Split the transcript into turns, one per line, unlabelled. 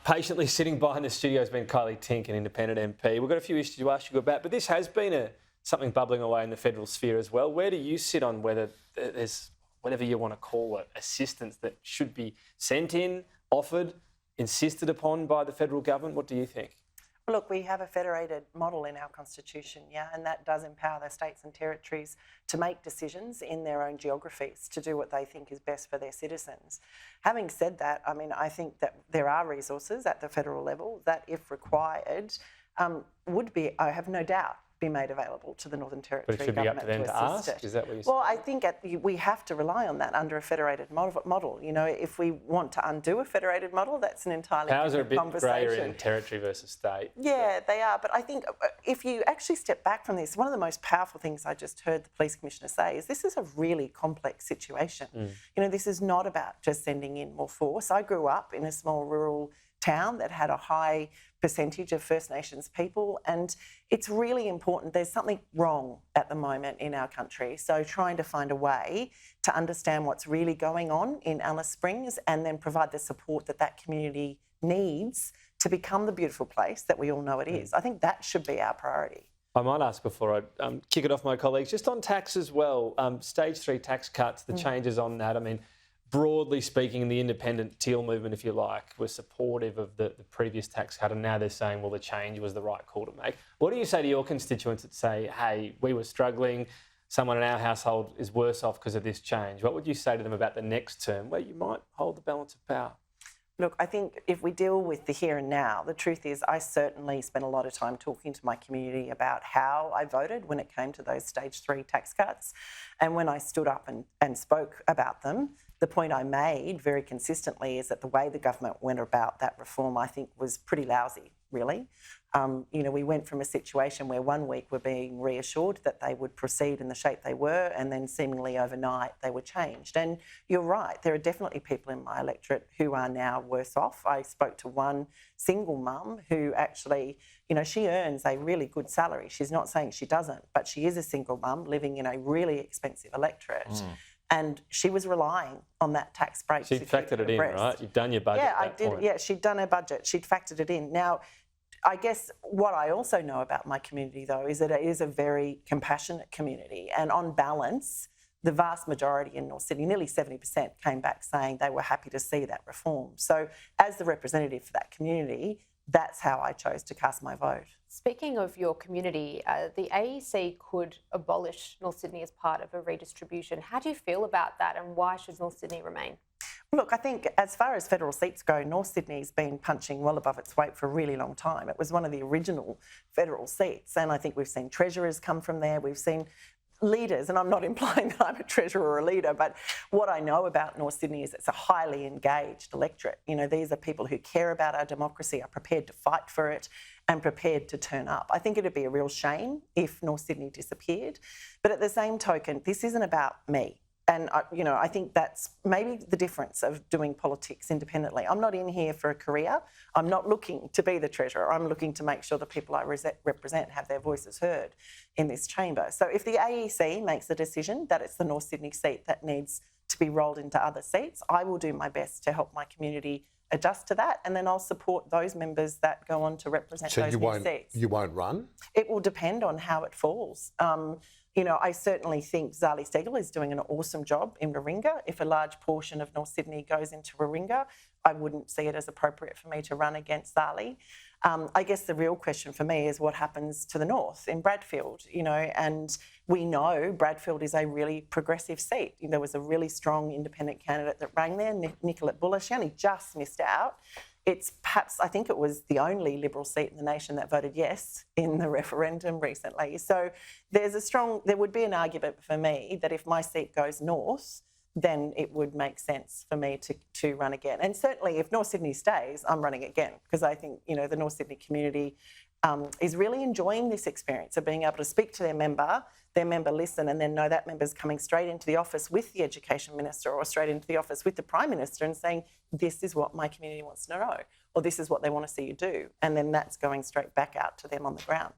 Patiently sitting behind the studio has been Kylea Tink, an independent MP. We've got a few issues to ask you about, but this has been something bubbling away in the federal sphere as well. Where do you sit on whether there's, whatever you want to call it, assistance that should be sent in, offered, insisted upon by the federal government? What do you think?
Look, we have a federated model in our constitution, and that does empower the states and territories to make decisions in their own geographies to do what they think is best for their citizens. Having said that, I mean, I think that there are resources at the federal level that, if required, would be, I have no doubt, be made available to the Northern Territory government to assist it. But it should be up to them to ask? Is that what you're saying? Well, I think we have to rely on that under a federated model. You know, if we want to undo a federated model, that's an entirely different conversation. Powers are a bit greyer in territory versus state. Yeah, they are. But I think if you actually step back from this, one of the most powerful things I just heard the Police Commissioner say is this is a really complex situation. You know, this is not about just sending in more force. I grew up in a small rural town that had a high percentage of First Nations people, and it's really important. There's something wrong at the moment in our country, so trying to find a way to understand what's really going on in Alice Springs and then provide the support that that community needs to become the beautiful place that we all know it is. I think that should be our priority.
I might ask before I kick it off my colleagues, just on tax as well, stage 3 tax cuts, the changes on that. I mean, broadly speaking, the independent teal movement, if you like, were supportive of the previous tax cut, and now they're saying, well, the change was the right call to make. What do you say to your constituents that say, hey, we were struggling, someone in our household is worse off because of this change? What would you say to them about the next term where you might hold the balance of power?
Look, I think if we deal with the here and now, the truth is I certainly spent a lot of time talking to my community about how I voted when it came to those stage 3 tax cuts. And when I stood up and spoke about them, the point I made very consistently is that the way the government went about that reform, I think, was pretty lousy, really. You know, we went from a situation where one week we're being reassured that they would proceed in the shape they were, and then seemingly overnight they were changed. And you're right, there are definitely people in my electorate who are now worse off. I spoke to one single mum who actually, you know, she earns a really good salary. She's not saying she doesn't, but she is a single mum living in a really expensive electorate. And she was relying on that tax break.
She'd factored it in, right? You'd done your budget.
Yeah, I did. Yeah, she'd done her budget. She'd factored it in. Now, I guess what I also know about my community, though, is that it is a very compassionate community. And on balance, the vast majority in North Sydney, nearly 70%, came back saying they were happy to see that reform. So as the representative for that community, that's how I chose to cast my vote.
Speaking of your community, the AEC could abolish North Sydney as part of a redistribution. How do you feel about that, and why should North Sydney remain?
Look, I think as far as federal seats go, North Sydney's been punching well above its weight for a really long time. It was one of the original federal seats, and I think we've seen treasurers come from there. We've seen leaders, and I'm not implying that I'm a treasurer or a leader, but what I know about North Sydney is it's a highly engaged electorate. You know, these are people who care about our democracy, are prepared to fight for it and prepared to turn up. I think it'd be a real shame if North Sydney disappeared. But at the same token, this isn't about me. And, you know, I think that's maybe the difference of doing politics independently. I'm not in here for a career. I'm not looking to be the treasurer. I'm looking to make sure the people I represent have their voices heard in this chamber. So if the AEC makes the decision that it's the North Sydney seat that needs to be rolled into other seats, I will do my best to help my community adjust to that, and then I'll support those members that go on to represent those new seats.
You won't run?
It will depend on how it falls. You know, I certainly think Zali Steggall is doing an awesome job in Warringah. If a large portion of North Sydney goes into Warringah, I wouldn't see it as appropriate for me to run against Zali. I guess the real question for me is what happens to the north in Bradfield, you know, and we know Bradfield is a really progressive seat. There was a really strong independent candidate that ran there, Nicolette Buller. She only just missed out. It's perhaps, I think it was the only Liberal seat in the nation that voted yes in the referendum recently. So there would be an argument for me that if my seat goes north, then it would make sense for me to run again. And certainly if North Sydney stays, I'm running again, because I think, you know, the North Sydney community is really enjoying this experience of being able to speak to their member listen, and then know that member's coming straight into the office with the Education Minister or straight into the office with the Prime Minister and saying, this is what my community wants to know, or this is what they want to see you do. And then that's going straight back out to them on the ground.